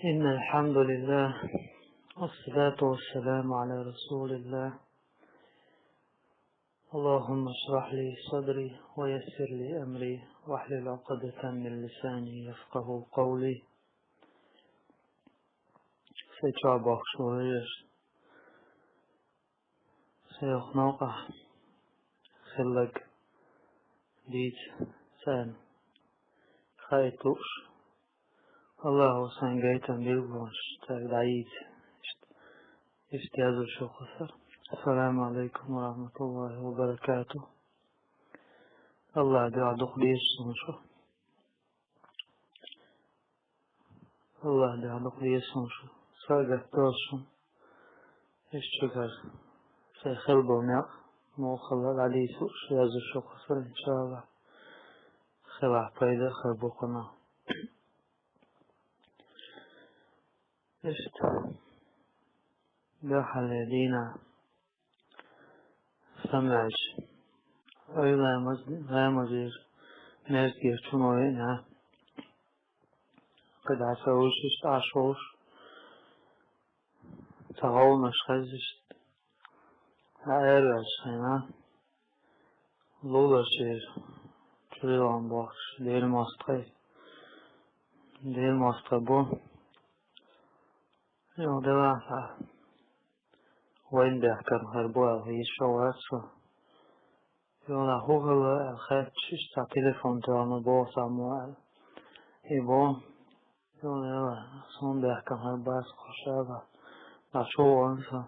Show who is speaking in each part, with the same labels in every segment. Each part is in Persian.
Speaker 1: إن الحمد لله والصلاة والسلام على رسول الله. اللهم اشرح لي صدري ويسر لي أمري واحلل عقدة من لساني يفقه قولي. سيتشع بخشويش سيخنوقع خلق ديت سان خايتوش الله سان جايتن بيبوش تاقدعيت اشتياز الشخصر. السلام عليكم ورحمة الله وبركاته. الله دعدق ديش سنشو الله دعدق ديش سنشو ساقه توشن اشتكر سيخلبو ميق موخلق عليسوش ياز الشخصر إن شاء الله خلع بيدا خلبوكنا اشت داخل يدينا سمعش أي لا مزير نزجير تنوينا قد عسوش عشوش تغول مشخزش عيرش هنا لولا شير جريلان باخش ديل ماسقي بو يو دلافع وين بيحكم هربوه هي شوارسو يولا هوغلا الخيط شتا تليفون تاعنا بو ساموال يبو يولا صون بيحكم هرباس خشابة نشو وانسا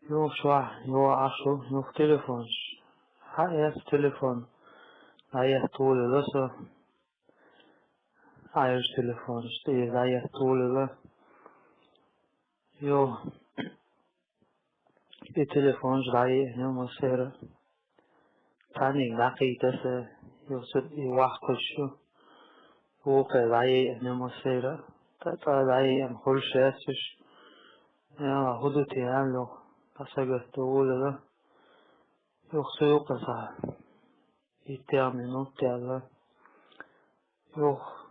Speaker 1: يو شوح يو عشو يو تليفونش حقيقة تليفون هايه طولي لسا عايش تليفونش تيه هايه طولي لسا يو التليفون جراي يوم السيرة تاني دقيقة سه يوصل يوقف شو وقع راي يوم السيرة تتا راي أم كل شيء يا هدوتي عملو أسجل تقول له يخسيو قصة يتعمل نوتي يخ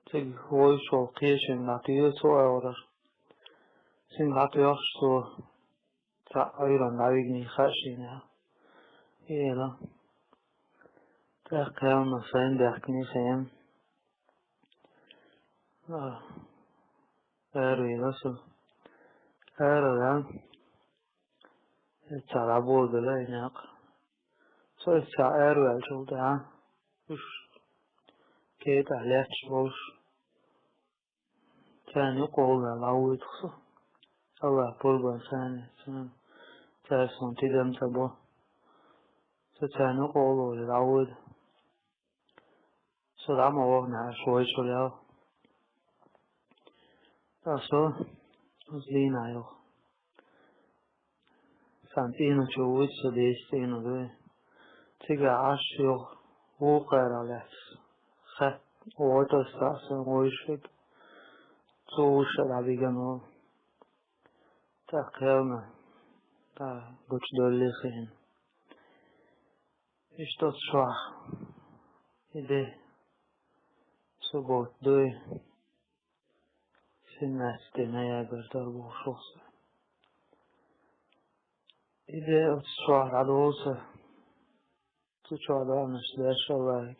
Speaker 1: تيجي هو شو قيشن نعطيه سو أورر سين نعطيه سو أيضا نعيقني خاشينا إيلا تأقيام نصين بيحكني سيم أروي لسو أروي تعربول بلايناق سو أروي الجودة وش كيت عليكش بوش كان يقول العوي تخصو الله بولبا ثاني تأسون تدم تبو ستانو قولو للعود سلام وغنى شوي شليو تاسو زلينا يو سانتينو شويت سديستينو دوي تيجا عاش يو وقير عليس خط ووتو ستاسو ويشك توش العبيقانو تاقيونا تا قوش دولي خين اشتوت شوح إده سبوت دوي سنستي نيا بردار بو شخص إده اتشوح عدوسة تشوح دانش داش الله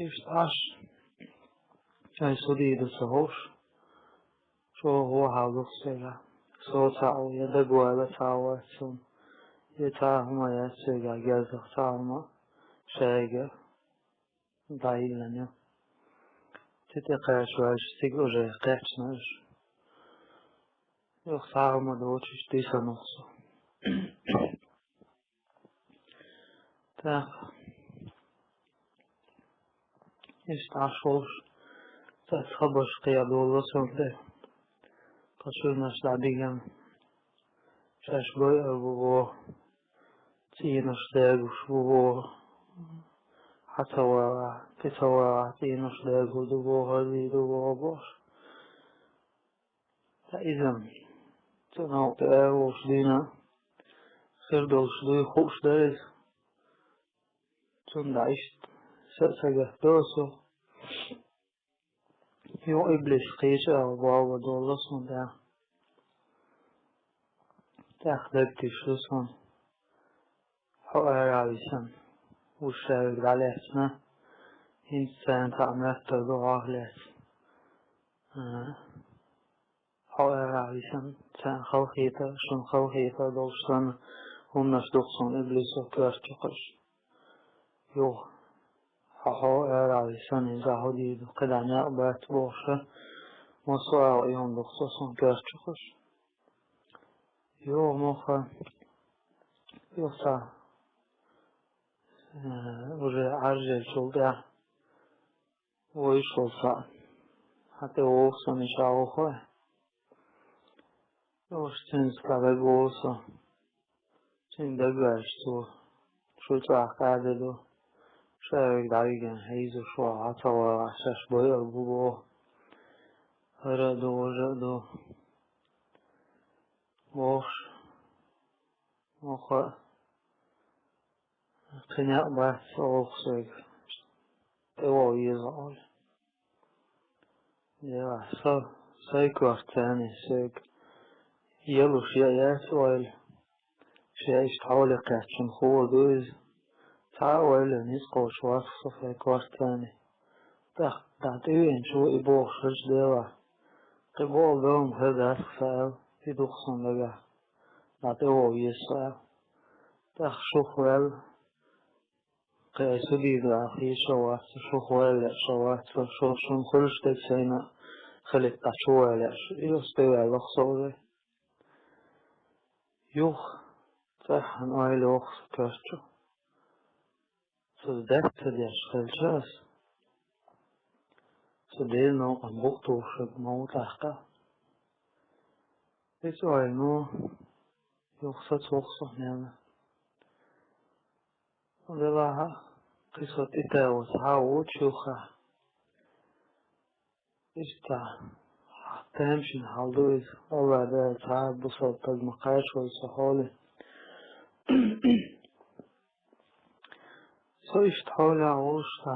Speaker 1: اشت عش شاي صديد سهوش شو هو حاضر سيلا سو تعو يدقوا على تعواتهم يتاهما يسيقا جازق تعوما شايقا ضايلنا تتقاش واش تيقو جاي قاعتناش يختارما دوتش ديسا نقصو تاق يستعشوش تتخبش قيادو الله سنته قشرناش لعبيقا شاش بوي أبوه تينش داقوش بوه حتى ورا تتورا تينش داقو دبوه هذي دبوه بوش فإذا تناو تقاوش دينا خير دولش دوي خوش دارز تون دعيشت سأسجه دوسو Yo iblis qiysa wa dollasun da. تأخذت شلون حقر عيسان وشاور على اسمه إنسان تعملت تدعى لس حقر عيسان سان خوخيتا شن خوخيتا دوشتان هم نشدقصن إبليس وكرتقش يو حقر عيسان إذا هديد قدعنا أبات بوشة مصاع يوم دقصصن كرتقش يو مخا يوصا عرجل شلده ويشوصا حتى ووصا نشاوخه يوشتنز كابل ووصا تندقاشتو شلتا قادلو شاوك دعيقن هيزو شو عطا وعشاش بوي البوبو هردو وجدو ووش مخا قناع بحث أوخسك ايوه يزعل يا سايكوارتاني سيك يلو شيئات ويل شيء اشتعولي قاتشن خور دوز تعاول نسقو شواف صفي كوارتاني تعطيوين شو إبوخ شج ديوا قبول دوم هذا أسفال يدوخصن لغا تعطيوه يسعى تخشوخوال قيسو ديدا أخي شوات شوخوال شوات شون خلش تكسينا خلق تشوال يستوى لخصوه يوخ تحن آيل وخص كرتشو صدقت ديش خلشاس صديل نو أنبوكتو شد موت أحقا إيسو آيل نو يوخصت وخصو نعمة ولها قصة إتاوس عاود شوخا إستا تمشي حالدوز الله ده تعب بصوت المقاش والسحولة سو إشتحولة عوشتا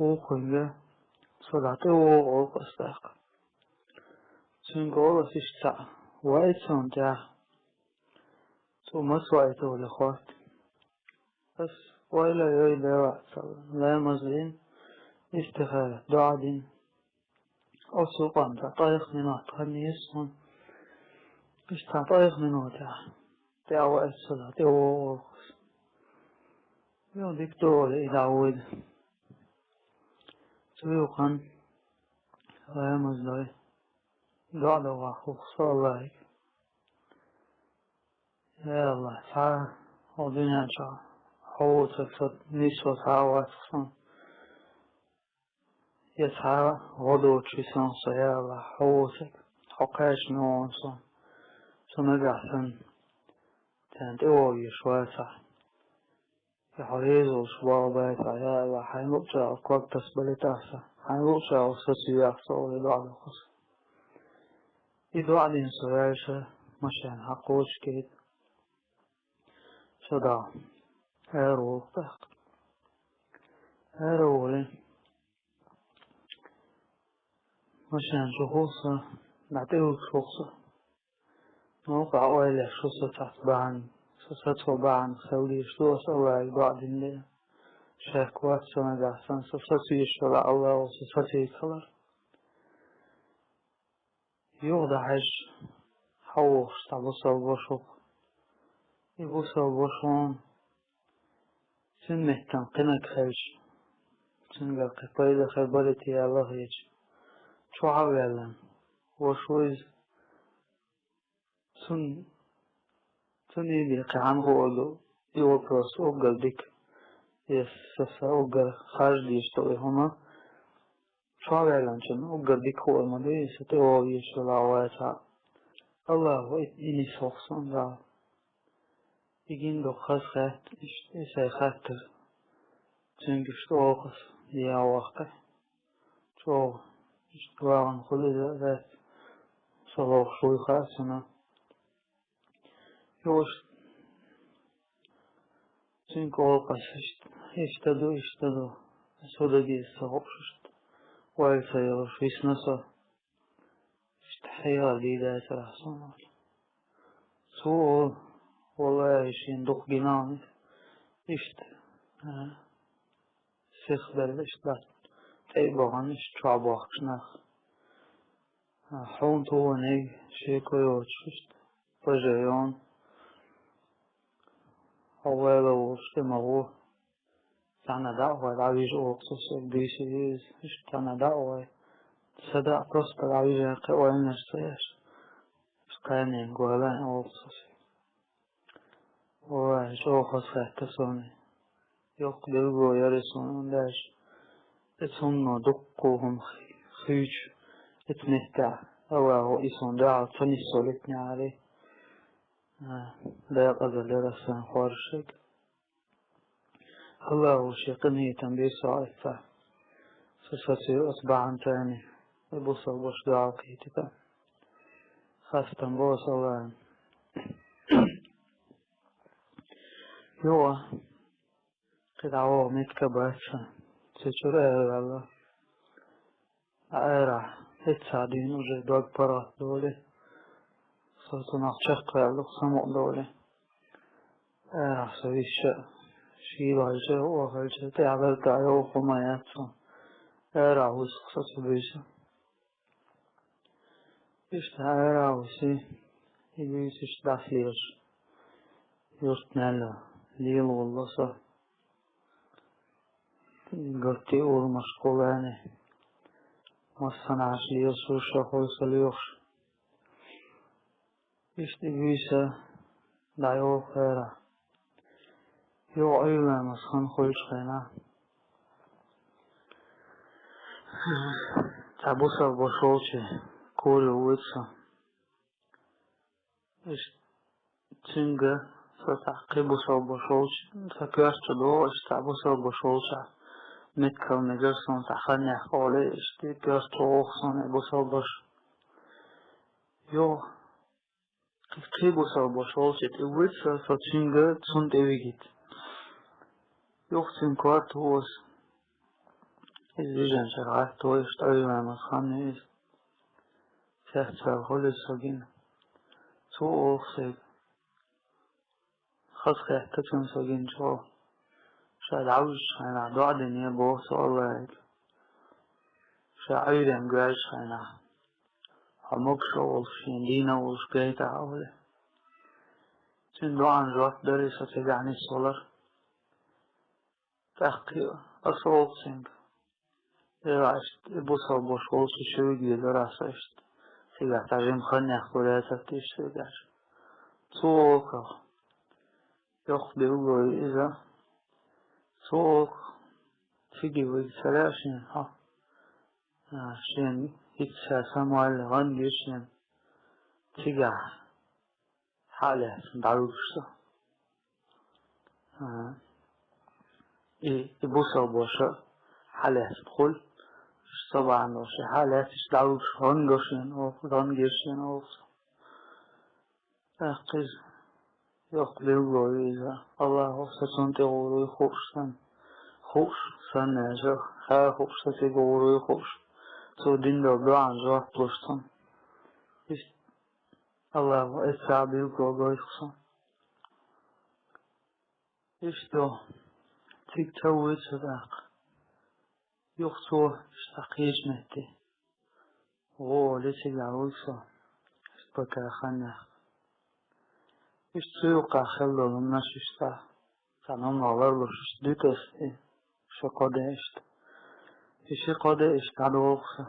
Speaker 1: وخنجة صدعته وقصدق سنقول إشتا وايد سنجا سو مسوائته لخوات بس وإلا يويدا وعصر لا مزلين استخالة دعادين أسوقان تعطيق من أطهن يسهن إش تعطيق من وتع تعوى الصلاة تعوى يو دكتور إدعود سويقان لا مزلين دعا وخوخ صلى الله يا الله تعالى ودنيا جاء حوتك نسوة تعوى تصن يسعى غدو تشيسان صيالة حوتك حقاش نوانسان سنقعسن تنتقو يشواتع يحريزو شباباتع يا الله حينوكشا أقوك تسبلتاسا حينوكشا وسسي يحصو لدعا لخص يدعا دين سوالشا مشان حقوش كيد شدا هارو تحق هارو لين مشان شخوصة نعطيوك شخصة موقع أولا شخصة تعتبعن سوسة بعن خولي شلوس أولا بعد الليل شاكوات سنة دعسان سوسة يشرع الله وسوسة يكلر يوضع عج حوش تعبصة وبشوق يبصة وبشون سنة تنقنك خيج سنة قطيدة خبرتي يا الله يج شو عوالن وشويز سن يدي قعان غولو يوبرس أوغل ديك يسسا أوغل خارج ديشتوي هما شو عوالن شن أوغل ديك هو المدي ستيو يشو العواتها الله إني سوخصن دا يجين دو خاص خات إساي خاتر تنجش توقف يا وقت شو اشتواغن خلي ذات صلوخ شوي خاسنا يوش تنك أوقف اشتدو سوداجي السوقشت ويسير في سنسة اشتحيها ليلة سلحسون سوء والله شين دق جنان اشت سيخدر اشتبات تيبغان اشتراباق شنخ حون تواني شيكو يوتشت بجيون أولا وشتمغو تانا دعوة العويج أوكسوس بيسيز اشتانا دعوة صدق قصد العويج قوين اشتيش اشتاني قولان أوكسوس وشوخص احتسوني يقدروا يرسون داش اتسونو دقوهم خيج اتنهتع أو إسون دعا تنسو لتني عليه لا يقدر لرسان خارشك الله شيقني تنبيه صائفة سساتي أصبعا تاني بوصل بوش دعا قيتك خاصة بوصل يوا قد عوه متكبرتشا تشور الله أرى اتساعدين وجه دوغ برات دولي صوتو نقشق يعلق سمق دولي أرى سويش شيبا جه وغل جه تعبر دعيو قمياتو أرى وسقصة بيسا إشت أرى وسي يبيس إشتعفير يرتنالا ليل والله صح قلتي أول مشغولاني والصنعش ليسو شخوص ليوش إشت بيسا دعيو خيرا يو أيلا مسخن خوش خينا تعبوسا بشوشي كوري ويتسا إشت تنجا ستعقبوسا بشوشي تكاشت دو إشت تعبوسا بشوشي متكو نجرسون تحخني حقولي إشتي كاشت روخصون بوسا بش يو قيبوسا بشوشي تيويتسا ستنجا تسون تيويجيت يوختين كوارت هوس إزيجان شرعات تويشت أيوة مسخاني إز تحتسا غولي ساقين تو أوخسيك خاص يحتكم ساقين شو شاید عوش خینا دعا دنیا بوس الله شاعرين قاعد خينا همك شغل فين دينا وشقيت عوله تين دعا جوات درسة تجعني الصولر تحقيق أصوات سنك رأيت بوصل بوشول شوي دراسة اشت سيجا تعلم خني أخويا تفتيش سيجاش سوق يخبي هو إذا سوق تيجي ويسلاشين ها شين يتساسا موال غنديشين تيجا حالة دعوشتا يبوصل بوشا حالة تدخل طبعا وشي حالات دعوش غندوشين أو غنديشين أو أخذ يقبل ويزا الله ستون تغوري خوشتن خوش سن نجا خير خوش تغوري خوش تو دين دو عن جوات بلشتن الله اتسابي وقوغي خصن اشتو تيك تويت صداق يخطو اشتاقيش مهتي غولي تيجاويسا اشتبكا خنخ اشتوقع خلو لنا ششتا تنام نغلر شديت اسي شقاده اشت اشي قاده اشت عدوغسا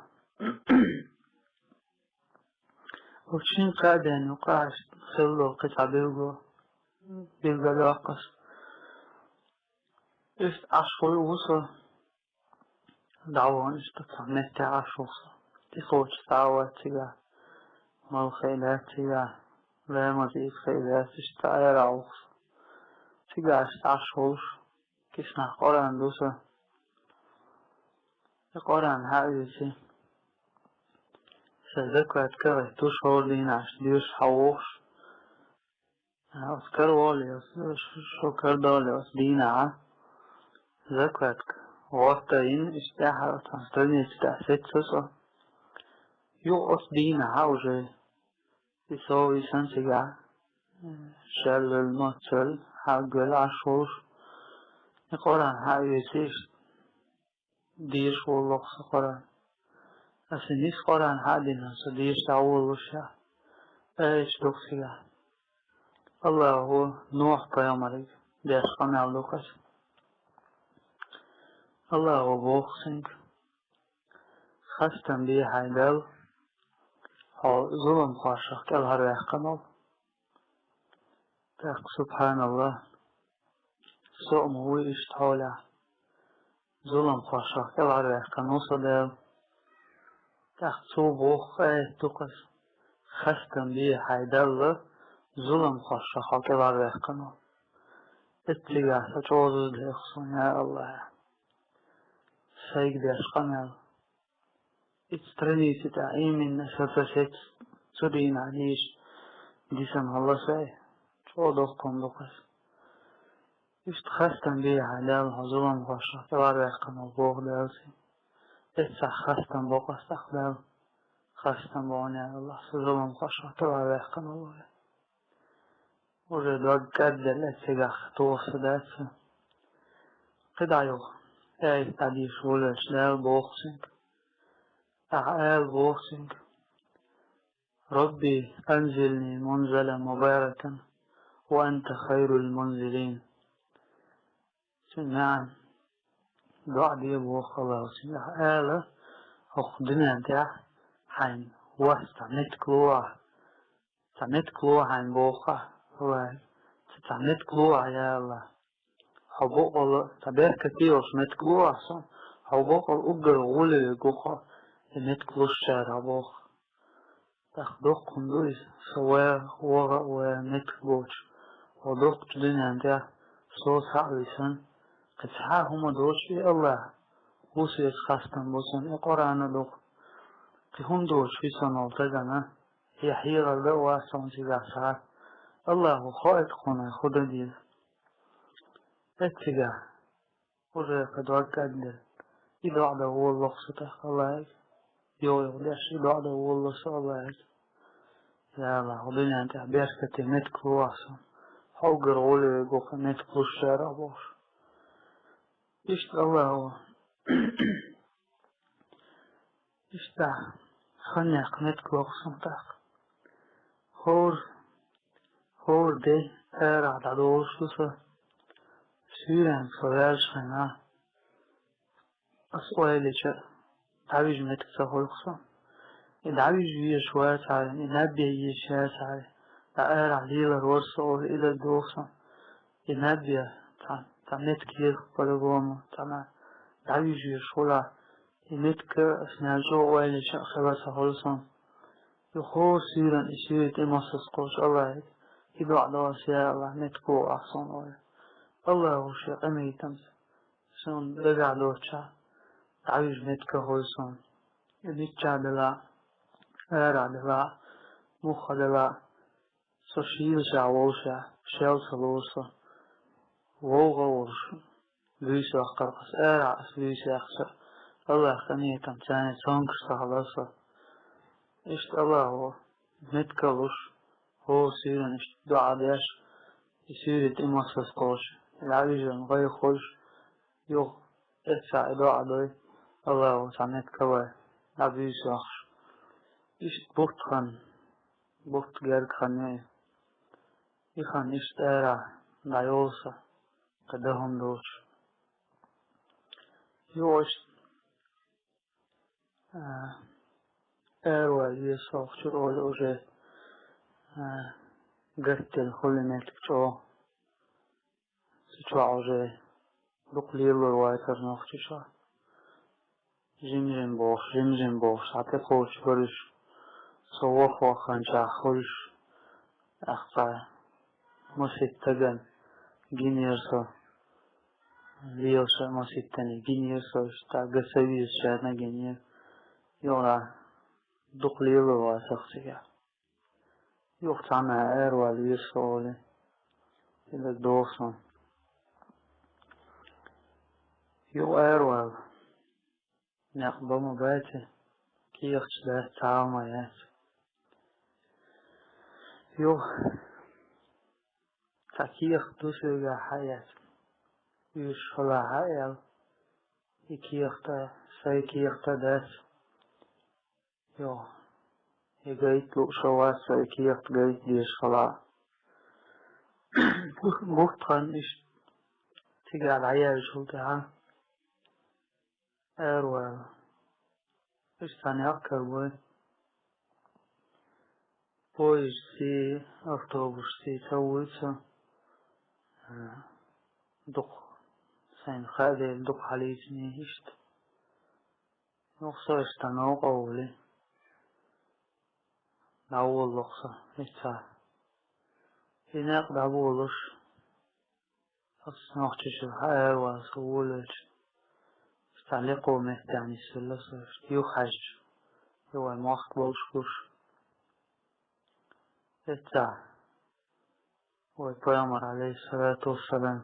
Speaker 1: وشين قادين وقعش خلو قطع بيوغو لاقص اشت عشوي وصا دعوان اشت تسميت عشوصا تخوش دعوة تيجا مال خيلات تيجا لا مزيد خيلات اشتعير عوص تيجا اشتعشوش كيسنا قران دوسا قران هايسي سذكرت كره تشعر ديناش ديوش حووش أذكر والي شكر دالي دينا ذكرتك وقتين استحى تنستني استحسيت سسا يقص دينا حوجي يسوي سنسيقع شل المطل حق العشور يقولان حق يسيش ديش واللقص قران أسنيس قران حق دينا سديش تعول وشا ايش دقسيقع الله هو نوح قيامرك ديش قمع لقص الله هو بوخسنك خستن بيه حيدل ظلم خاشق كالهر يحقنال تاق سبحان الله سؤم هو اشتحولا ظلم خاشق كالهر يحقنال صدال تاق صوبوخ تقص خستن بيه حيدل ظلم خاشق كالهر يحقنال اتجاه تجوز لإخصن يا الله سيق ديش قمال اتسترنيتي تعيم من نشفشت ترين عليش ديسم الله ساي شوضوكم لقس اشتخستن بيه حلال ظلم خاشق كالهر يحقنال بوغ دالسي اتسح خستن بوقس تخلال خستن بوني الله ظلم خاشق كالهر يحقنال وجد وقدل اتسيقاخ توصدات قدعيو اي تعديش ولش دال بوخسنك أعال بوخسنك ربي أنزلني منزلا مباركا وأنت خير المنزلين سمعان دعا دي بوخ الله سمع آلة أخدنا دع حين وستعنت كلوع حين بوخة ستعنت كلوع يا الله حبوق الله تبارك كتير سمت كلوع صن حبوق الأجر غولي جوخة سمت كلوع الشارع بوخ تخدوق كندوز سواه وغا ونت بوش ودوق تدنيا انتع صوت حقلسان قسحا هما دوش في الله وسيس خاستن بوسن اقرانا دوق قهم دوش في سنة تجانا يحيغ الله واسم سيجا سعر الله خائد خونه خدا ديز اتجاه وجه قدوار قدر إذا عدا هو الله ستخ الله يوليش إذا عدا هو الله الله يا الله ودنيا انت بيركة متك واسم حوقر غولي يقوك متك الشارع بوش إشت الله هو إشتا خنيق متك وقسم تاق هور دي ارع دادوش لسا سيران صغير شخنا أسوالي شا تعويج متك سهول قسم العويج يشوات على النبي يشات على تعال عليه الورصة إلى الدوخة النبي تعمت كير قلبهم تعمل العويج يشولا النتك أثناء جو وإلى شخصة هولسون يخور سيرا إسيرة إماسس قوش الله إذا عدوا سيا الله نتكو أحسن الله وشي أمي تمس سون بقع دوشا تعويج نتك هولسون نتشا دلا أرع دلا مخ دلا سوشيل شعوشا شاو سلوسا ووغا ورش ليس أخرقس أرع ليس أخسر الله خنيه تمساني تنكس تخلصا إشت الله هو نتكلوش هو سيرا إشت دعا ديش يسيرة إماسس قوش العويجان غير خوش يوغ إدفع دعا دوي الله هو سعنت كواي عبيس أخش إشت بوت جارك خنيه يخان إشت أرع دعيوسا قدهم دوش يو إشت أروى يسوق شرول أوجه قتل خلنات تشوع أوجه بقليل الوايتر نوختشا جمجم بوش عطي خوش برش صوخ وخانشا خوش أخطا مسيتغن جينيرسا ليوسا مسيتني جينيرسا اشتا قسويز شادنا جينير يولا دقليل الواسخسيا يوختعنا أروى ليسولي إلى الدوخصن Jo erwal. Nek bama bete. Kirch de taama jes. Jo. Ta kirch dusuga hayat. Us hola hayal. I kirchta. Sei kirchta des. Jo. Je geit lo showas. Sei kircht geit dies hola. Buchtran is. Tiga hayal shulta. Erwal. Is tan yakkar boy. Pois si autobus si tawitsa. Doch. Zijn gade doch halis ni ist. Nog zo is dan ook olie. Nou loksa. Itza. Inek da bolus. As nog tjusje haer was olie. Staliqo mehtani sillasa. Yu hajj. Yu ay macht bolskush. Itza. Oy Peygamber aleyhissalatu wassalam.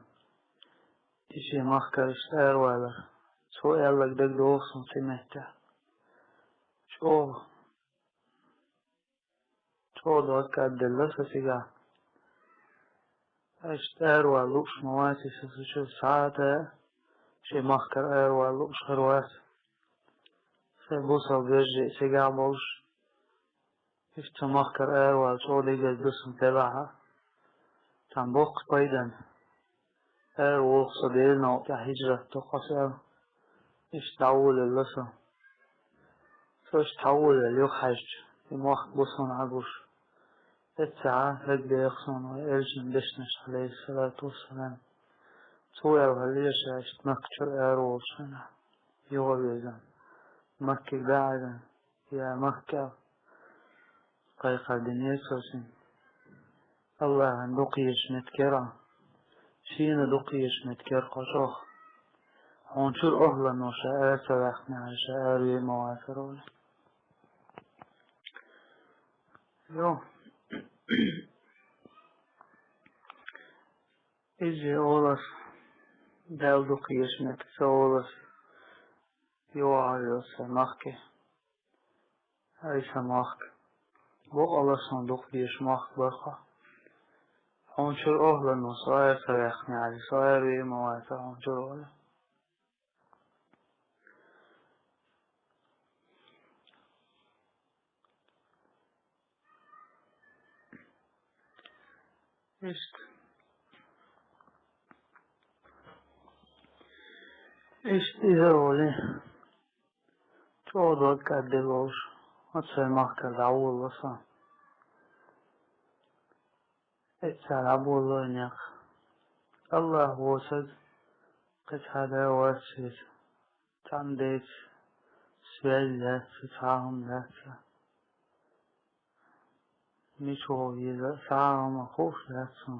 Speaker 1: Ishi mahkar ist erwaler. So erlag deg doosum timetta. Cho doot kaddellasa siga. Ist erwal luks mawati sasishu saate. Ishi mahkar erwal luks gerwaat. Se busa virji siga bolsh. Ist mahkar erwal so diga dusum tebaha. Tan bok paydan. Erwal sabir no ka hijrat to qasar. Ist tawul lasa. So ist tawul yukhaj. Imach busun agush. الساعة لقى يخصون ويرجم بشنش عليه الصلاة والسلام توير وهليش عشت مكتر أروش هنا يغويزا مكي بعدا يا مكة قيقة دنيا سوسين الله دقيش متكرا شين دقيش متكر قشوخ هونشور أهلا وشاء سواحنا شاء موافرون يو Izi olas deldu kiesmet, olas joājos mahke, aisa mahke. Bo olas on dukies mahke bacha. Onchur ohlan no saer sarechni ali, saer vi moaita onchur ola. Ist diese Oli. Chodot kaddelos. Atsay mahkar dawul lasa. Etsal abul oynak. Allah wasad. Qit hada wasid. Tandit. Svellet. Sitahum latsa. Misho yiza. Sahum akhuf latsa.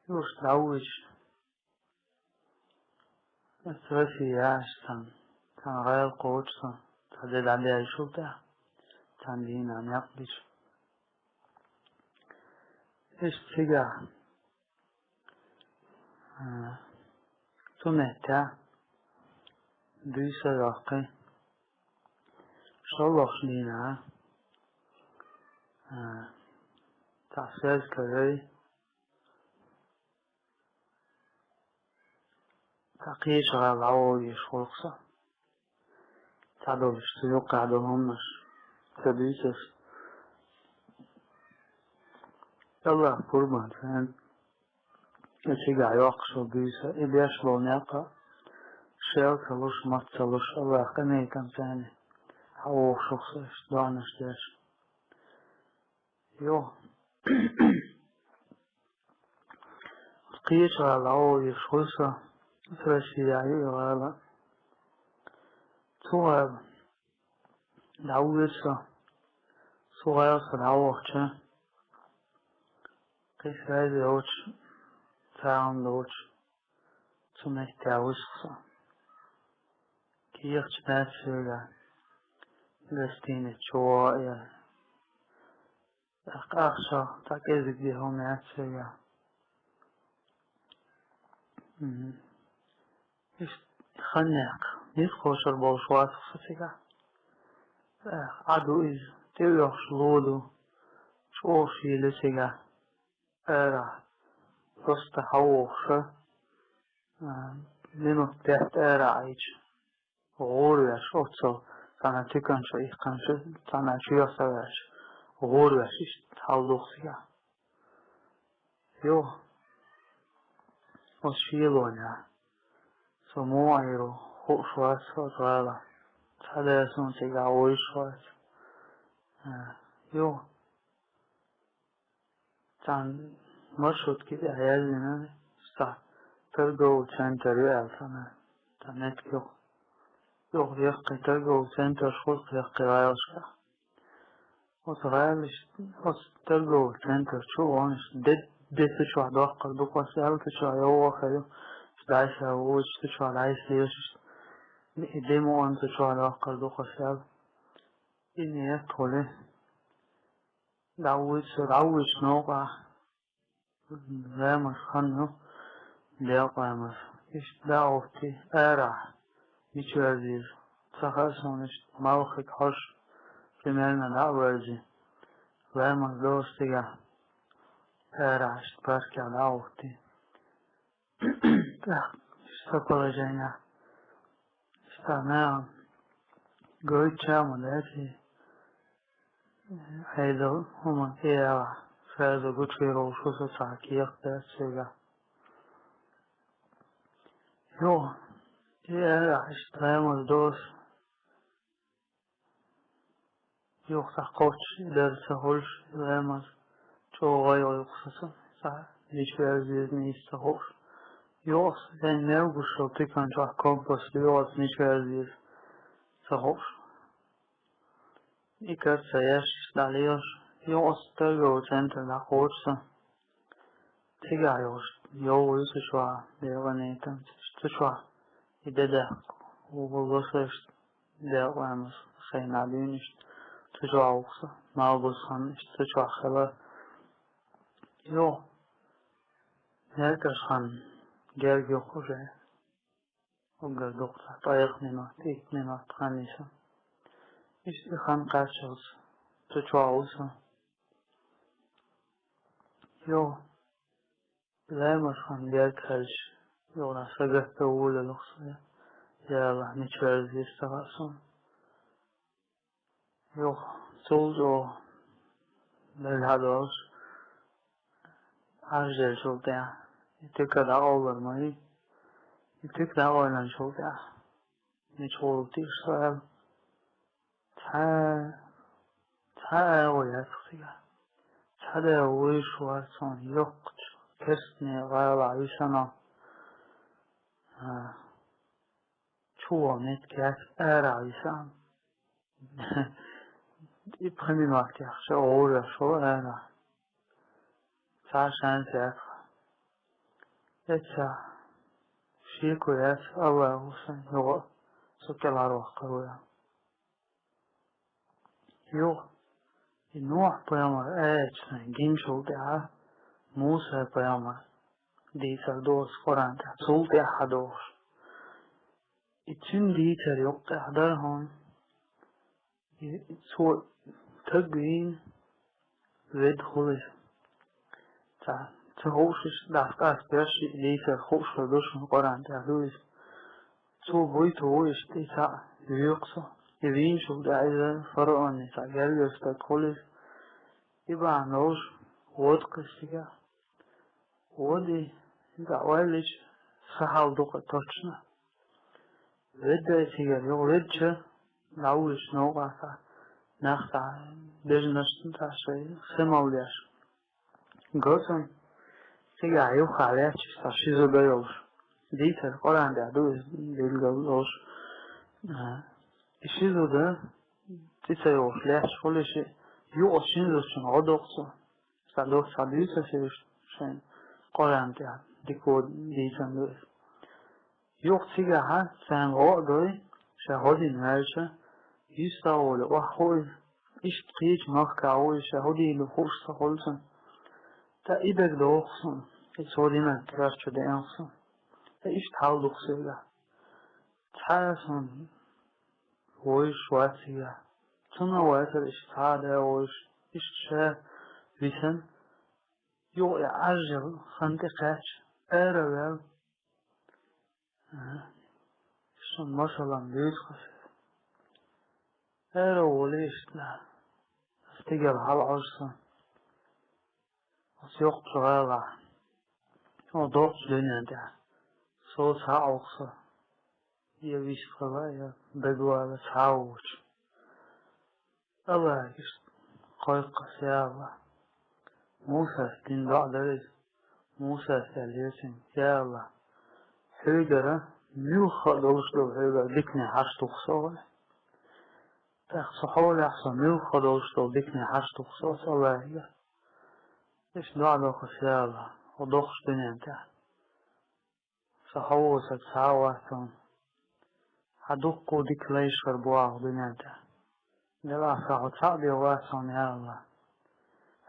Speaker 1: Just dawish. Esresi yaştan. Tan gayal qoğutsan. Tadel ali ayşulta. Tan dinan yapmış. İstiga. Tumetta. Büyse rakı. Şallah lina. Tahsez kare. تقيش على العوض يشخلقصة تعدو بشتيوق عدوهم مش تبيسس يلا قربان فان يتيقع يوقشو بيسا إبياش بونيقا شيل تلوش مات تلوش الله قني كم ثاني حوو شخصة دانش داش يو تقيش على العوض يشخلقصة فرشياي غالا توغاب دعويسا صغير صدعوخشا قيس هذي اوش تعام دوش تمك تعوسخصا كيخش باتشيغا لستيني شوائيا أخشى تاكيزك دي هم ياتشيغا إيش خناق يسخوش البوشوات خصيصا عدو إز تيوش لودو شوشي لسيغا أرى تستحوش منو تحت أرى عيش غوريش أتصل تانا تكنش إيقنش تانا شيوساش غوريش إيش تحوضوخسيغا يو وشيلونيا سموعيرو خوشواس وطوالا تحدثون تيغا ويشواس يو تان مرشد كده عيالنا سا تلقو سنتر يالتنا تانت يو يقي تلقو سنتر شخص يقي غايلشا وطغايلش تلقو سنتر شو وانش دد تشوع دوقل دوقا سهل تشوع يوه خيو دايسا ووش تشوع دايس ليش ديمو أنت تشوع دوقل دوقا سهل إني يدخل دعوش نوقع لامس خنو ليقامس إيش دعوتي أرع يتوازيز تخصونش موخك حش في مالنا دعوازي لامس دوستيغا أرع اشتباركي دعوتي استقل جينا استعمال قويت شاملاتي هيدا هما إياه فهذا قد في روشوسة ساكيق تأسيغا يو إياه اشتغام الدوس يو تقوتش إدار سهولش إلامز شو غير يقصصا سا ليش في عزيزني يستهوش يوص لأن نرغو شلطي كان جاء كومبوس ليوص نيش في عزيز سهوش إكاد سياش داليوش يوص تلقو سنتر لقوتسا تيجا يو يسشوا ليغنيتم تشوا إدادا وغلصش ليغوامس سينالينش تشوا وقصا مالبوسخانش تشوا خلا يو نركز خان جرجو خوشي وقر دقتا طايق منات إيك منات خانيسا إيش إخان قاشوز تشوا وقصا يو لامس خان جرجش يو نساقه تقول لقصا يا الله نتشارزي استغاسون يو سولجو للهدوش عجل شلطيا يتكد أول ماي يتكد أولا شلطيا نشولتي سؤال تا أولا تخطيا تا أولا شوارتون يقج كسني غير عيشنا شو نتكاس عيشان يبخني وقت يخشى أولا شو أنا عشان سيأخذ يتسع شيكو ياس الله وسن يو سكال عروح قوية يو النوح بيامر سن جنشو دعا موسى بيامر ديسر دوس قرآن تحت سلطة حدوش اتشن ديتر يوقع حضرهم سوء تقوين ود خلص تهوشش دست اسپرش دیگر خوش دوشون قرآن تهلویز تو بوی تویش دیتا یوکسو یوین شو دعیزه فرعون نیسا گرگسته کلیز ایبا نوش ود قسیگه ودی دعوالش سحال دوقه توچنه ود دیگر یو ود چه نوش نوقه نختا بجنشتن تاشوی سمولیش گوتن تيجا يو خاليات شيزو بيوش ديتر قرآن دعدو ديلغوش شيزو ده تيسا يوش ليش كل شيء يو شيزو شن عدوكسو سالوك ساليسا شيش شن قرآن دعد ديكو ديتن دوش يو تيجا ها سان غو دوي شهودي نهايشا يستاول وحوي إيش تقيج مخكاوي شهودي لخوش سخولسن تا إيبك دوخسن سورينا كراش شده أنسن تا إيش تحاول دوخسيلا تعرفون ويش واتيا تنا واتر إشتعادة ويش إشتشا ويسن يو يعجل خندقات أروال شون مثلا بيتخش أروال إشتلا استيقظ على عرصة وسيوق شغالة ودوق دنيا ده صوت عوصة يبيش خلايا بدوالة تعوج الله يشت قيق سيالة موسى ستين بعد موسى ساليسن يالله حيدرة ميوخا دوشلو حيدرة ديكني حشتو خصوة تخصحولي أحسن ميوخا دوشلو ديكني حشتو خصوة الله يا إيش دعدو خسيالة ودوخش دنيا انتا صحوة تسعوة هدوكو ديك ليش فربواه دنيا انتا دلا ساعة تعدي واسم يا الله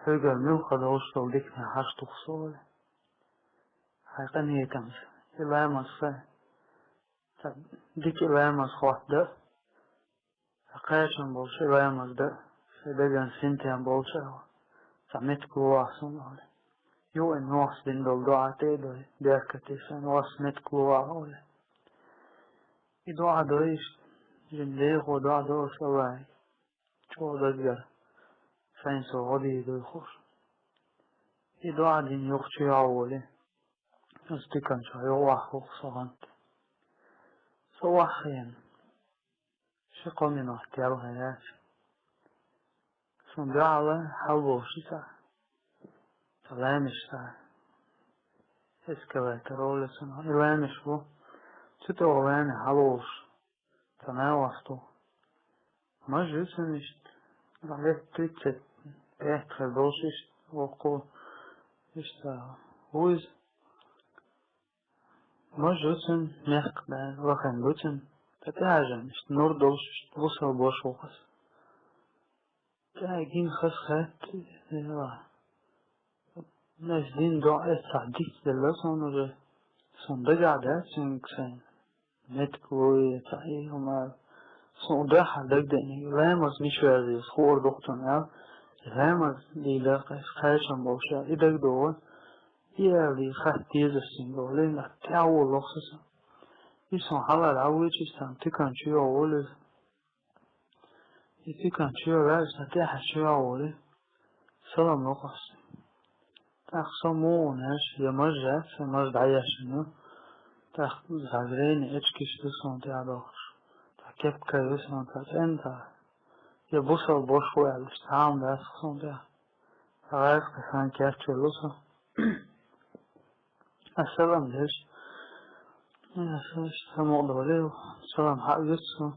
Speaker 1: حيدرة ميوخا دوشلو ديكني حشتو خصوة حيقني تمس إلا مصفى ديك إلا مصفى ده حقيقة بولش إلا مص ده سيدجان سنتين بولش سميت كلوا أحسن يو إن واس دين دول دعاتي دول ديكتيسن واس ميت كلوا أولي إدعاء دويش جنديق ودعاء دوش أواي شو دجار ساينسو غدي دوي خوش إدعاء دين يخشي أولي أستيقن شو يوحو صغنت صواحين شقو من اختيارو هياش شون دعوة حلوشي سا سلامش سا اسكالاترولي سنو إلامش بو تتو غلاني حلوش تناوستو مجلسن اشت عليك تيتت بيحت خلوش اشت وقو اشتا هوز مجلسن ميحق بان وخن بوتن تتعجن اشت نور دولش اشت وصل بوش وقس تاجين خس خات ناس دين دعاء السعديك دلسون وجه صندق عدات سنكسن نتكوي تعيه وما صندق حدق دني لامز نشوازي صور دكتون يا لامز دي لاقس خاشم بوشا إدك دول إيا لي خات تيز السنجو لين تعو لخصصا يسون حالا العويج يستان تكن شو أولي يتكن شو رأس نتاح شو أولي سلام لخص تخصمونش يمجد سمجد عياشنو تخ زغرين اتشكش لسون تعداش تكيب كيسون تاتنتا يبوصل بوشوي الاشتعام داس خصون تا غير قسان كاتشو لسون السلام ليش سمو دوليو سلام حق يتسو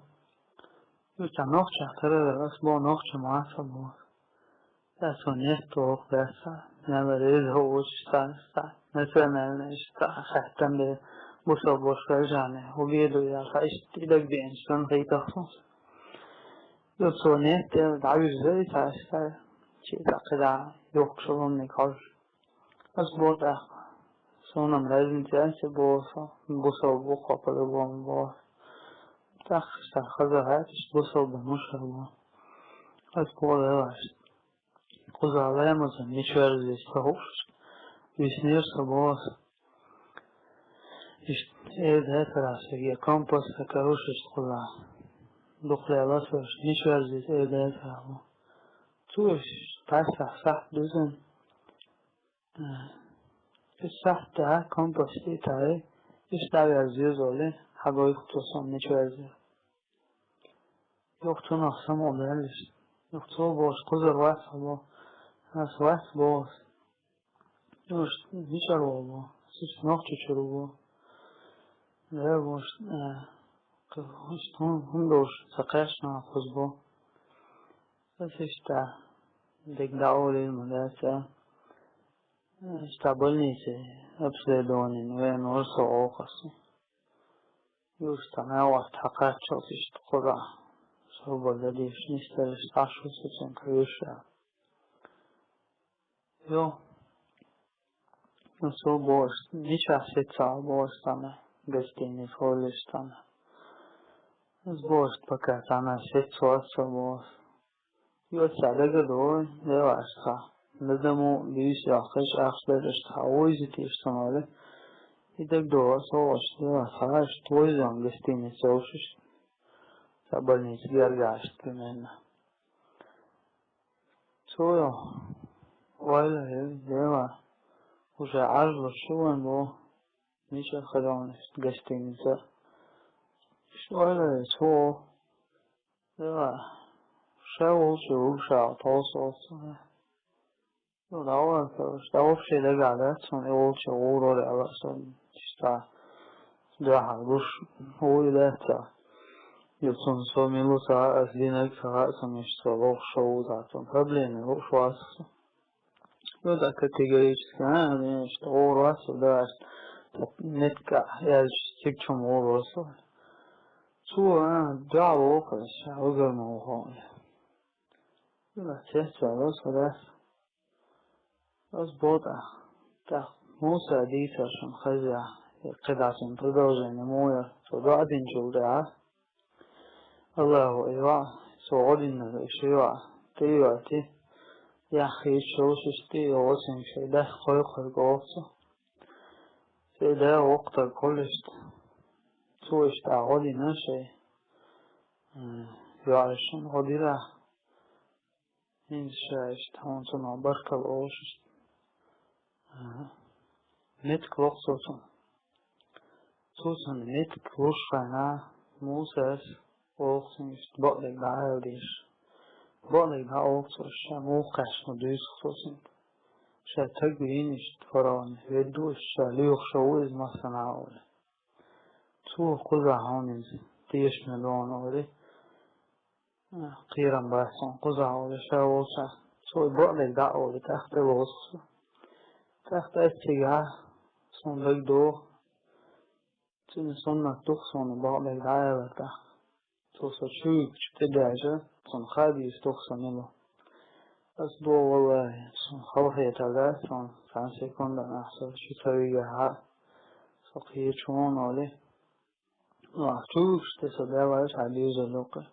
Speaker 1: يوتا نوخش احترار الاسبوع نوخش معاصب تاسو نيستو بسا نبريد هو اشتا مثلا اشتا خاتم به بوصل بوش فرجانه وبيدو يا خايشت إدك بإنسان غي تخصص يوتسو نيت دعوش زي تاستا شي تقدع يوكشلون نكاش أسبوع تاخ سونم لازم تأسي بوصل بوخا بلبون بوصل تخشتا خزهاتش بوصل بمشر بوصل أسبوع دواش Kuzalējumos ničverzies pahušs, visniers sabos, ēd ētarās, ja komposta karušas kulā, duklē lasvars, ničverzies ēd ētarā. Tu esi pasā saht duzen, es saht tā komposti tā es tavi ar zizoli, hago iktusom ničverzies. Yoktu naqsam obelis, yoktu bos kuzar vasabo, As was boss. Już nie było. Coś nocy czuło. Lewo, to już zakreślona chuzbo. To jest ta degdaoli modelacja. Stabilnicy obsledowany, nie no so okasy. Już ta miała taka coś która. Swoboda dziewczyny starszą się krzyża. Jo, så bås, vi kör sitt så bås där med gästini förlustande. Zbost pakát ana sexual sabos. Yo sadega do de vasca. Nadamo lise akhsh akhsberst haoizit istonale. Idek do soos de vasca stoizan gestine soos. Sabalnis gargast men. So ولا دوا وش عرض شو انو مش خدان گشتین ز ولا تو دوا شو شو شو توسوس no dava sta uopšte legalațon e uopće urore alason sta daha ruš ovi leca jer son so milusa azdinak sa nešto loš show zaton probleme loš vas no da kategorički nešto oroso da netka ja ćem oroso tu da okres ogromno hoje da često oroso da أظبطها تا موسى ديتا شن خزع قطعة تدوزن مويا تضعد جودها الله إيوا سعودنا الإشياء تيواتي يا خي شوشتي وسن شيء ده خلق القوصة في ده وقت كلشت سويش تعودنا شيء يعرشن غديرة إن شاء الله بركة الأوشت net kloksosun. Sosun net kloshana Moses olsun işte böyle gaeliş. Böyle gaelsos şamuqaş modus sosun. Şatagin işte falan ve duş şalıyor şoviz masanaul. Tu kuzahanin tiş melon ori. Qiran basan kuzahaul şavosa. So böyle gael tahta olsun. تحت اتجاه صندوق دو تين صنع تخصن بعض العائلة تحت توصل شو تدعجة صن خابيس تخصن له بس دو والله صن خوفية تلقى صن فانسي كون لنا أحسن شو تريقها سقية شون عليه وعطوش تسدعوش عديز اللوقة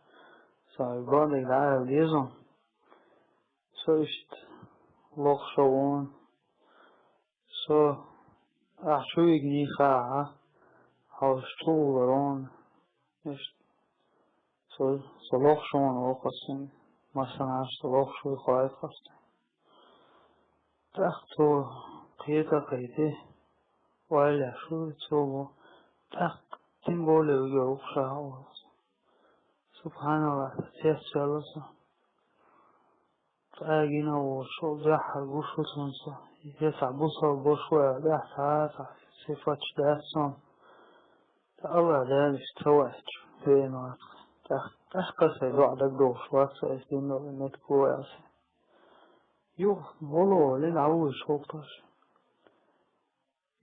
Speaker 1: صار بعض العائلة ليزن سوشت لوق شوون så jag ni fara har storon just så loxon och sen massan så loxo خواهد خواست تختو قیتا قیتی ولی شو تو تخت تیمبول یو خواهد سبحان الله سيس الله تاجينا وشو زحر وشو تنسى يسع بصر بشوى دحسا صفات داسون الله ذلك توحج في نواتك تحقص بعدك دوش واتسا اسدين ونت كويس يو والله للعوش خوطش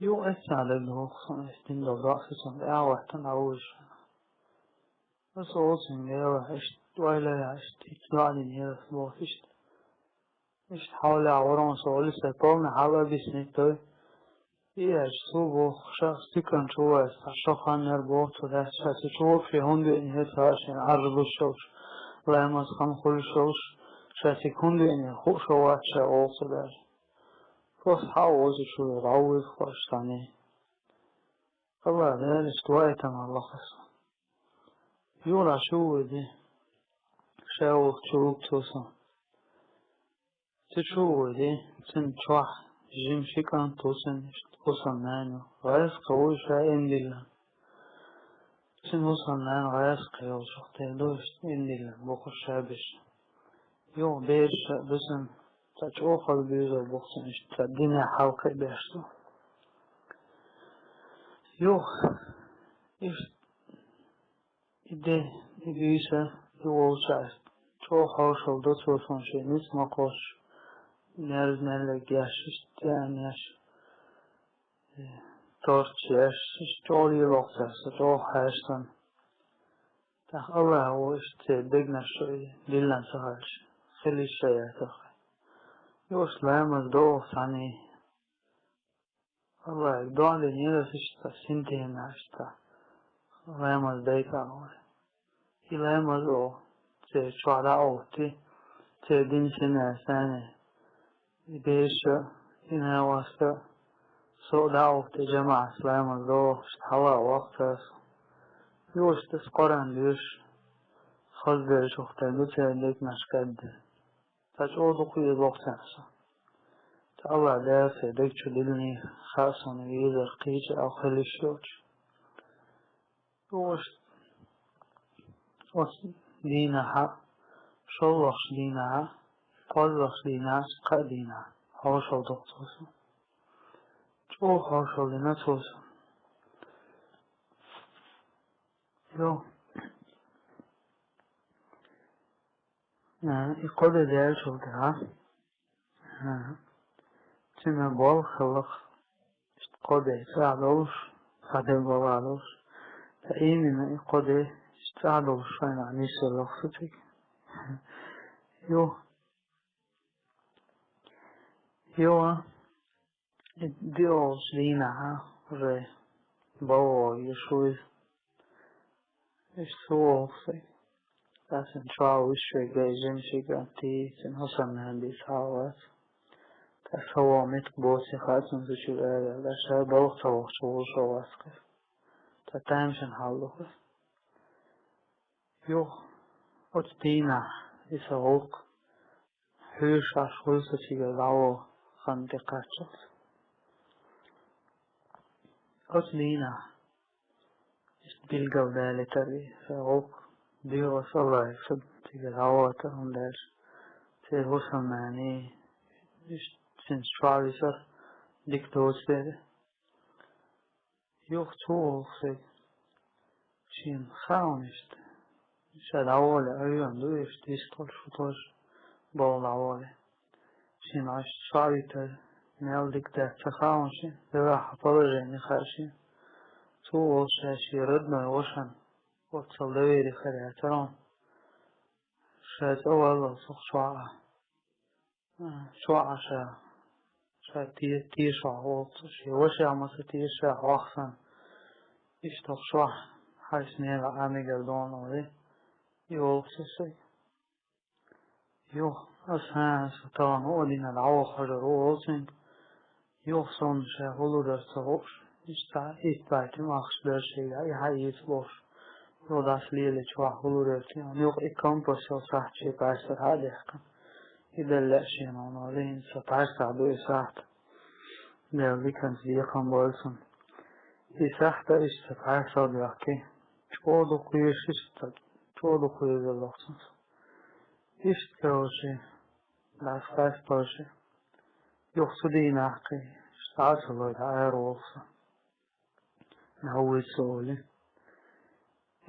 Speaker 1: يو اسع للوخصن اسدين للرأسسن اعوحتن عوش بس اوصن يا اشت ويلا يا اشت اتلعني نيرا سبوح اشت مش حول عوران سوالي سيطان حالا بسنكتوي إياج صوبو شخص تكن شوى شخصان يربوط ودهس فتشوف في هندو إنه ساشن عرضو الشوش لا يمسخن خل الشوش شاسي كندو إنه خوش وات شاول صداش فوس حاوز شوي العوض خوشتاني الله ذلك توايتم الله خصا يولا شوي دي شاول شوك توسن تشوفي تن شوح جيم شيكان توسن توسن نانو غايس قوي شاين لله تن توسن نان غايس قيو شخطي دوش إن لله بوخ شابش يو بيش بسن تشوف البيزا بوخسن الدنيا حلقة بيشتو يو إيش إده إبيسا يو شايف شو حوشل دو توسن شي نسمع قوش Nerede geçti yani torçes çok iyi olsa çok hayırsan ta Allah o işte degna şöyle dillen sahaj خلي الشيء تخي يوسلام الدو ثاني الله يدعو لنيرة سنتين عشتا الله يمز ديتا إلى مزو شعراء أوتي دين سنة سنة بيش إنها واسطة سودا أوتي جماعة سلام الله حوا وقت يوش تسقران ليش خذ شوفت لوتي ليك نشكد تجود قوي الوقت نفسه تعالى دافع ديك شدلني خاصة يقدر قيج أو خليشوش وش دينها شلوش دينها قلوش دينها قدينها هوشل دكتوس جو هوشل دينا توس يو يقول ديال شلتها تنا بول خلق قد سعدوش خدم بوالوش تأيمنا قد سعدوش فين عني سلوختك يو ديوش دينها ري بو يشوي اشتوخي لكن شعو وشوي جايزين شكرتي تنحصل من بيساوات تسوى متك بوسي خاتم تشو الآلة لاشا بوخ توخ شغل شواسك تتامشن حالوخ يو أتدينا إساوك هوش عشغلسة تيغلاو خندقاتشت أتدينا بيلقاو دالي تري فاوك ديو صلاة يكسب تيغلاو تهنداش تيغوصا ماني سنسواليسر ديكتوز بيري يوخ توخي شين خاونشت شاد أولي أيوان دويش تيستول شطوش بول أولي شين عشت سواليتر نيال ديكتاك تخاونشين دراحة طلجيني خاشين توخ شاشي ردنا يوشن وتصل دويري خريعترون شاد أولا صخ شوعة شا تيشع وقت شي وشي عمسا تيشع وقفا اشتغ شوع حيث نيلا عامي قردون ولي يوغ سسي يوغ أسهان ستان ودينا العوغ حجر وغزين يوغ صن شا هلو در تغوش اشتايتي ماخش در شي يحيي تبوش وداس ليلي شوع هلو در تيان يوغ اكامبس يو صحت شي بايسر هادي حكم إذا لا شيء نونالين ستعرف دو إساحت دالي كان زيقان بولسن إساحت إستفعرف دواكي چودو قيش چودو قيش اللوحسن إستكروشي لاسكاس باشي يخصدي نحقي اشتعرف الله دعير وغسن نهوي سولي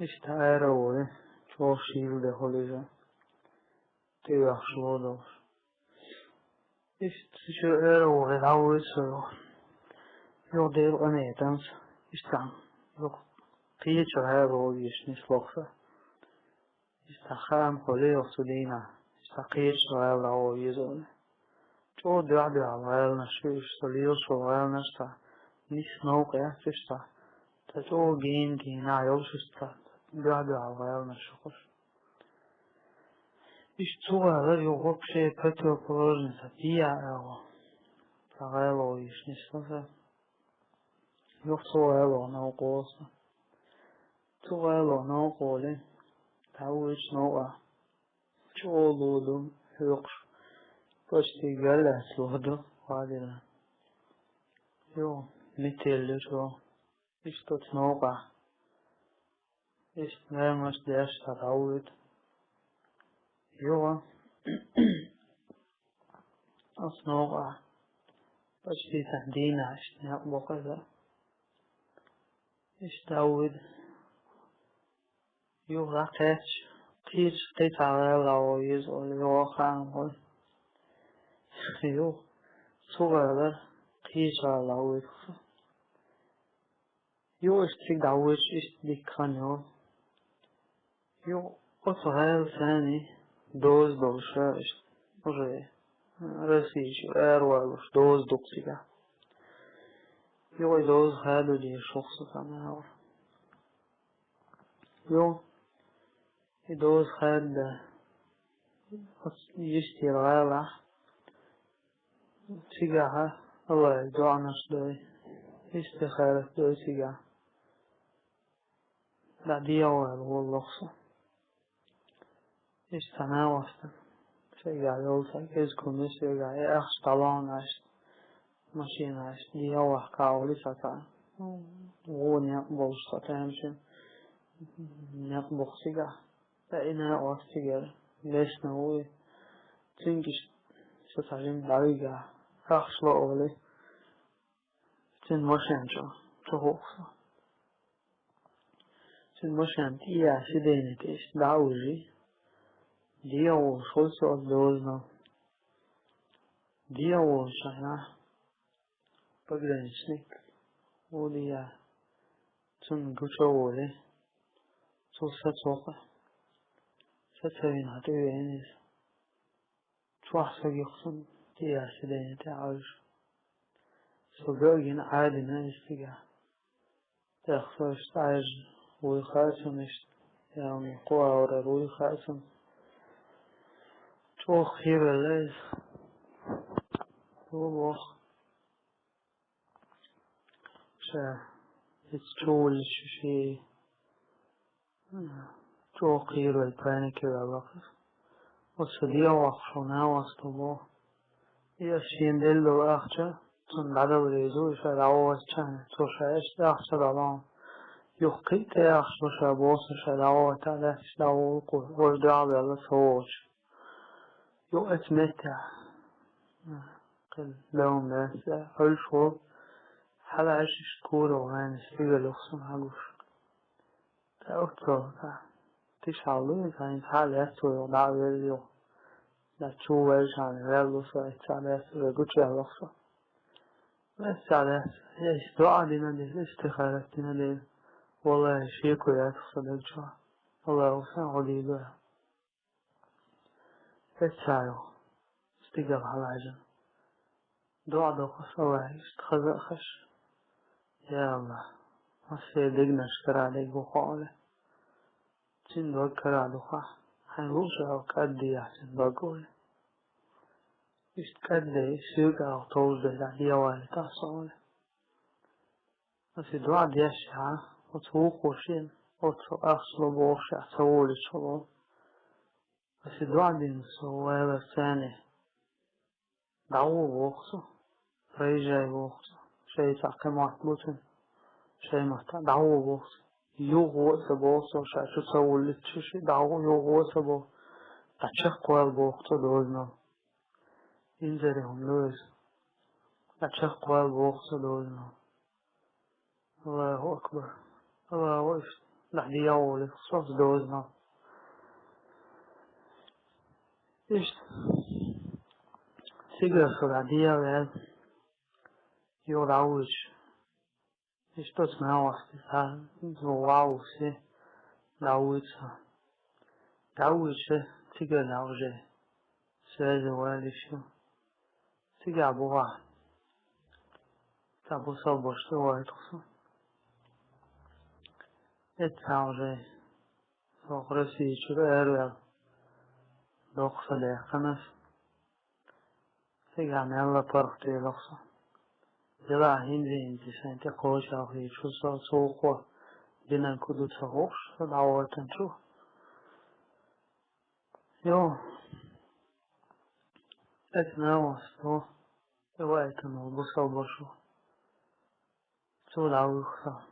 Speaker 1: اشتعير أولي چوخ شيل ده هوليجا تيوخ شلودوش شو ايرو غلاوي سو يو ديل انيتنس استان يو قيچو هيرو يشني سلوخه استخام خولي وصدينا استقيچو هيرو يزون تو دعدي على نشوش سليو سوال نشتا نيش نوق يحسشتا تتو جينا يوششتا دعدي على نشوش Istuwa yok şey petro projesi diye Tagalo işnişse yok soğelo ne olsa soğelo ne oldu tavuş ne oldu çoğuldu yok başta gelen soğudu hadi yok niteller o işte ne oldu işte ne mas ders tavuş يوا أصنوغا بشتي تهدينا عشنا بقذا اشتاود يوغا قيش قيتعا لغو يزول يوغا خانغول يو صغر قيشا لغو يدخل يو اشتك دعوش اشتك خانيو يو أصغر ثاني دوز دوشة уже رسيش أروالوش دوز دوكسيكا يو دوز هادو دي شخص كمان يو دوز خد يشتي الغابة سيجاها الله يدعنا شدوي يشتي خيرت دوي سيجا لا دي أول واللغصة يشتنا وسطا سيجا يولتا يزكم يسيجا يأخش طلان عشت ماشين عشت دي أول كاولي ساتا وغوني يقبل ساتامشن يقبل سيجا فإنا واسيجا ليش نوي تنكش ستعلم دعيقة أخش لأولي تن مشانجا تغوصا تن مشان تيا سيدينتش دعوجي ديو شويسو الدوزنا ديو شانا بغرنشنك وليا تن قشولي ستوقع ستوين هتوينيس توحسك يقصن تيا سيدينتي عاوج سبعين عادي ناجتك تخفش تعج ويخاسمش يعني قوة ورا ويخاسم تو خير الليز تو بوخ شا يتشول شي تو خير البانك والوقف وصديا وقفنا واسطبو يشين دلو أخجا تن بعدو ريزو شراوة چان تو شايش أخجا دالان يخي تأخش بشابوس شراوة تالش داو وردع بيلا سووش يو اتمتع قل لهم بس هل شو حالا عشش كورو وين سيجا لخصن هلوش تأوتو تشعلو كان حالا يستوي ودعو يليو لا تشو ويشان يلو سويتشان يستوي قوشي لخصن بس على ايش دعا لنا دي استخارت لنا دي والله شيكو يا تصدق شو والله وسان عليلو اتسايو استقال حلاجة دعا دوخص الله استخذ خش يا الله السيدقنا شكر عليك وقاله تين دوكر علوخا حنوش او كادي يحسن باقوله كادي سيوكا او توزده لعليا والي تحصوله بس دعا دياشها وتوقوشين وتو اخصلو بوشع تولي شلو بس دعا دينسو ويلا ثاني دعوه بوخصو ريجاي بوخصو شيء تعقيمات بوتن شيء محتاج دعوه بوخصو يوغو سبوخصو شاشو تولي تشيشي دعوه يوغو سبو تشيخ قوال بوخصو دوزنا انزرهم لوز تشيخ قوال بوخصو دوزنا الله أكبر الله أكبر لحدي يولي خصوص دوزنا إيش سيجر سرعدية وعاد يولعوج إيش تسمع وحدها زواو سي لعوجها لعوجها سيجر لعوجه سيجر والي شو سيجر عبوها تعبو صبوش تواي تخصو اتعوجه سوقرسي شو اروال دوخصة ليخنس سيجر نالا برختي لخصة جلا هندي انتي سانتي قوشا وخي شوصا سوقوا بنا كدو تغوش فدعواتن شو يو اتناوس تو يوائتن وبصا وبشو تو دعوخصة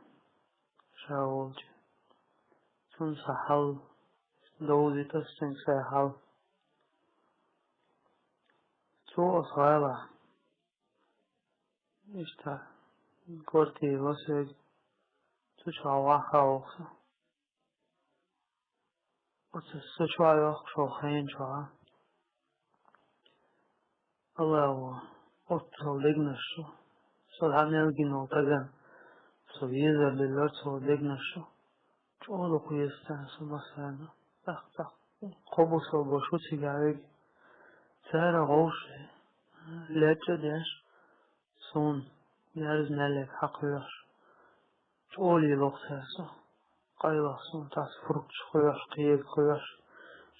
Speaker 1: شاولج تنسى حل دوزي تستن سيحل تو أصغيرا إشتا كورتي وسيج تو شاواحا وخصة وتسو شوى يخشو خين شوى الله أطول دقنشو سلحان يلقينو تغن سويزر للور سو دقنشو جولو كويستان سبسانا تخ تخ قبو سو بشو تيجاريك سهر غوشي لاتشو ديش سون يارز نالك حقيش جولي لغتاسو قايلصون تاس فروكش خوياش قيد خوياش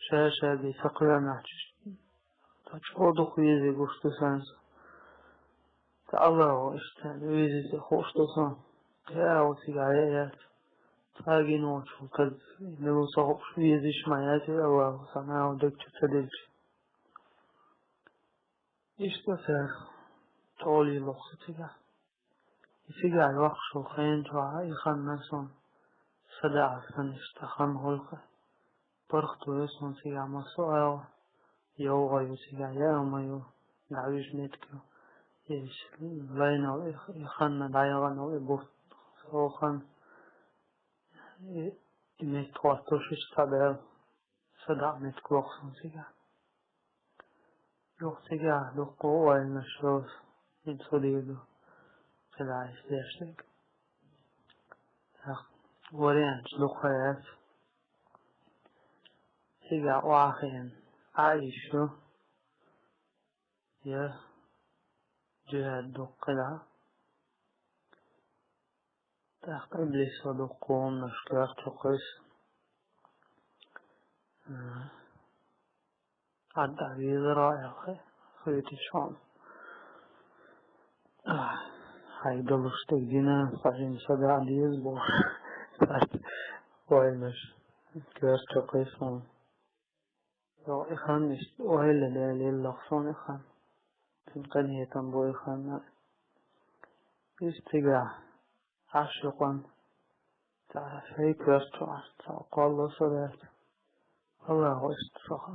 Speaker 1: شاشة دي تقويا ناتش تشودو خويزي قوشتو سانس تعالوا اشتان ويزي خوشتو سان قياو سيقايات تاقي نوش وكذ نلو صغبش ويزي شماياتي الله سماو دكتو تدلش اشتو سار طولي لقصتك يسيقا الوقش وخين جوعا يخان نسون صدع سنشتخان غلقه برختو يسون سيقا مسؤال يوغا يسيقا ياما يو نعويش ميتكو يش لاينو يخان دايغانو يبوت سوخان يميت تواتوشش تابعو صدع ميتكو وقصون سيقا يوغ سيقا لقو والنشروس ينسو ديدو صدع يشتيشتك ورينش لقويات سيقا واخين عايشو يا جهاد دقلا تحت إبليس ودقوم نشكاك تقيس عد عبيد رائع خيتي شام هاي دلوش تقدينا فاجين صدع ديز بو وينش كاك تقيس لو إخان وهلا ليلي اللغصون إخان تنقنية تنبو إخان يستقع عشقا تعفيك ويستوعر تعقى الله صلاة الله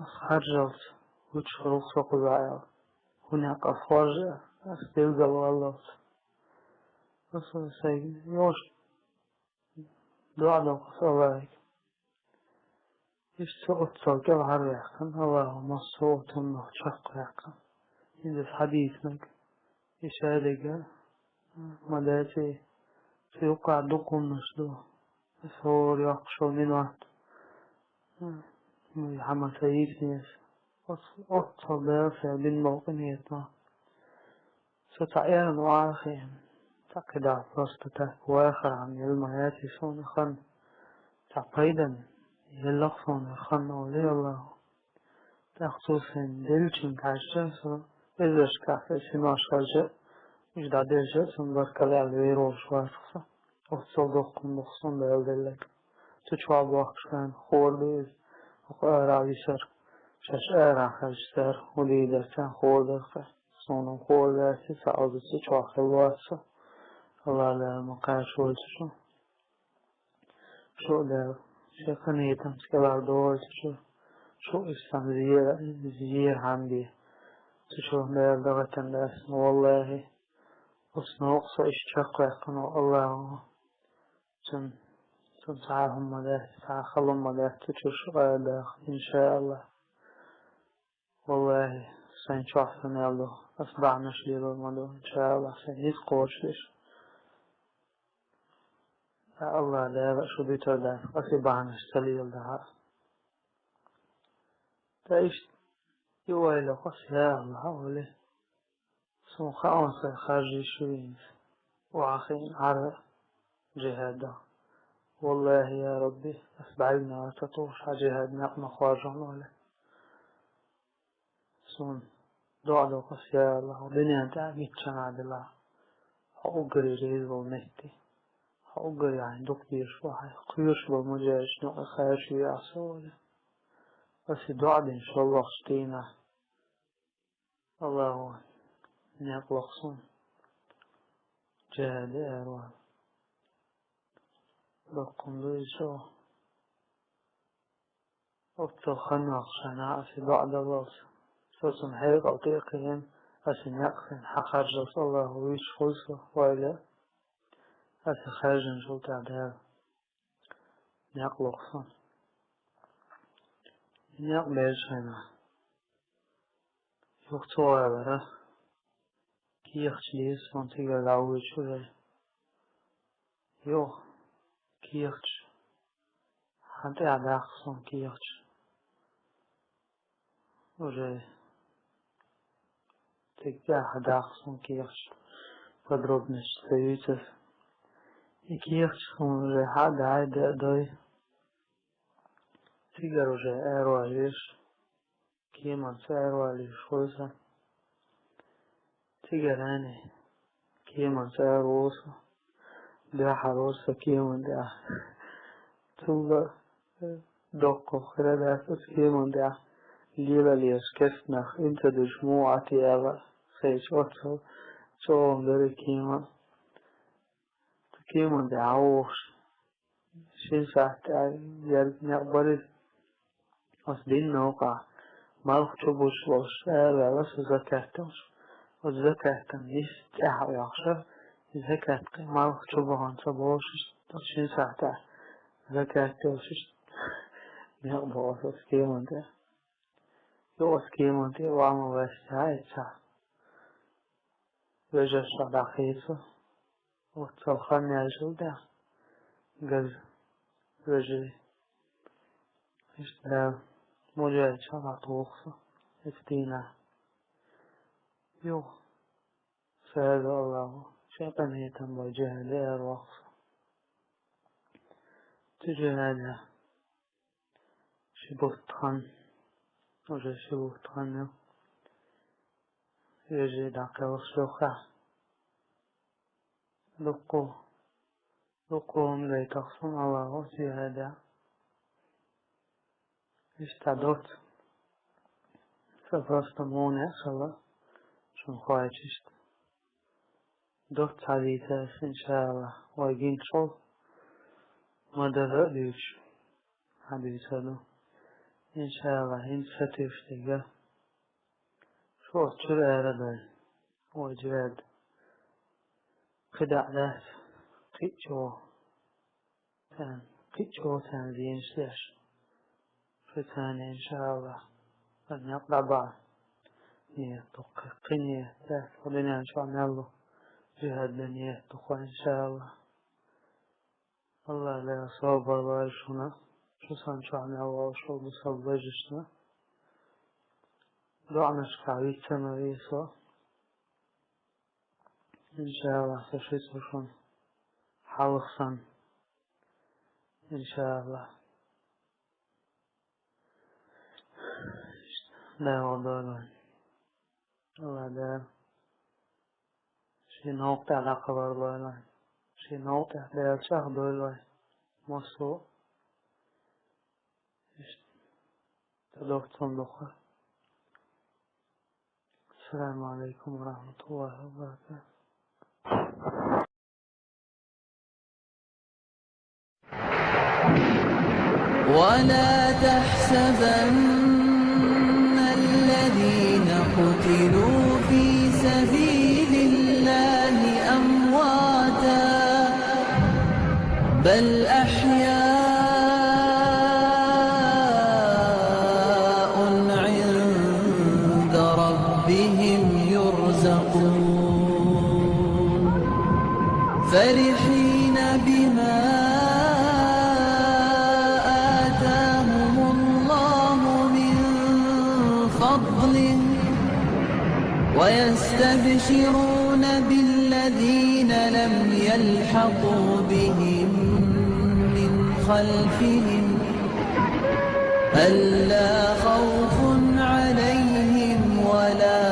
Speaker 1: خرجت وتشفرق سقضايا هناك أفواج أستيقظ الله أصلا سيد يوش دعنا قصواك يستوعد صوتك عريقا الله مصوت مخشق يقا إذا الحديث لك يشارك مداتي سيوقع دقم نشدو فور يقشو من وقت محمد سيد نيس أطل دافع بالموقنية ستعيان وعاخين تقدع فاستتك واخر عن المياتي صون خن تعقيدا يلقصون خن ولي الله تخصوصين دلشن كاشتن إذا شكافي سناش خرجة مش دا دلشة سنبركة لعلويرو شوافقصة وتصدقكم بخصون بيلدلك تشواب وقشان خور بيز وقارع بيسر شاش آرع خرجتر وليدر كان خور درخة صونم خور دارتي سعوذ تشواب خلواتسة الله لا مقاش ولتشو شو دار شاكنيتم سكبار دولتشو شو إسلام زير عندي تشوف دار دغة الناس والله أصنع أقصى إشتاق يقنوا الله تنسعهم مداه تعخلهم مداه تشوف داخل إن شاء الله والله سنشوف نالو أصبع نشلي المدو إن شاء الله سنيت قوشش الله لا شو بيتر ده أصبع نشتلي الدعاء تعيش يوالي قص يا الله أولي سون خاصة خارجي شوين وعخين على جهاده والله يا ربي أسبعينا تطوش على جهاد نقم خارجون ولا سون دعا قص يا الله بني أنت عميت شمع الله حقري ريز والمهتي حقري يعني دقيش وحي قيوش بالمجاج نقل خارجي يعصوله بس دعا إن شاء الله اشتينا الله نقلق صون جهاد أروان لقم ليشو أبتخن أخشنا في بعض الوقت سوسن حيق أطيقهم أسن يقفن حقر جلس الله ويش خلصه وإلا أسن خارجن شو تعدال نقلق صون نقبل شنا يقطوع برا كيخش ليس منطقة العوي شوي يو كيخش حتى عداق صون كيخش وجاي تكتا عداق صون كيخش فضرب نش سيوتف يكيرش حد عادة دوي تيجرو أرواليش كيما أرواليش خوزا تيجراني كيما أروسا ده حروسا كيما ده توبا دوكو خلال أساس كيما ده ليلا ليسكسنخ انت دجموعتي أغا خيش أطو شوهم داري كيما ده عوش شين ساعت يقبل أصدين نوقع مالك تبوش وش بس زكاتوش وزكاتن يستحق يخشى زكات مالك تبوهن تبوش شين ساعت زكاتوش يقبل أساس كيما ده يوس كيما ده وعمو بس هاي ساعة وجه صداقيته وتصلخني عجل ده قل وجه اشتغل مجاهد شرع طوخصة افتينا يو سهل الله شيطان يتم وجهه لأر وقصة تجهد شبوت خن وجه شبوت خن يجي داقل وصلوخة لقوم لا تقصن الله جهدا اشتدت سفرستمون صلى شون خواهشت دوت حديثة إن شاء الله ويجين شو مدى ليش حديثة له إن شاء الله إن ستفتقى شو تشر أردن وجراد خدع ذات قيتشو تنزين سلاش فتاني إن شاء الله أن يقضى بعض نية قنية ذات ولنا إن شاء الله جهد نية تقوى إن شاء الله الله لا يصاب الله يشونا شو سنشعنا وشو بصب وجشنا دعنا شكاوي تمريسا إن شاء الله سشيت وشون حلقا إن شاء الله لا والله الله لا شي نوقع على خبر الله شي نوقع لا شهد الله مصر تدوك صندوقة السلام عليكم ورحمة الله وبركاته.
Speaker 2: ولا تحسبن الذين قتلوا في سبيل الله أمواتا بل أحياء عند ربهم يرزقون فرحين بما ويستبشرون بالذين لم يلحقوا بهم من خلفهم ألا خوف عليهم ولا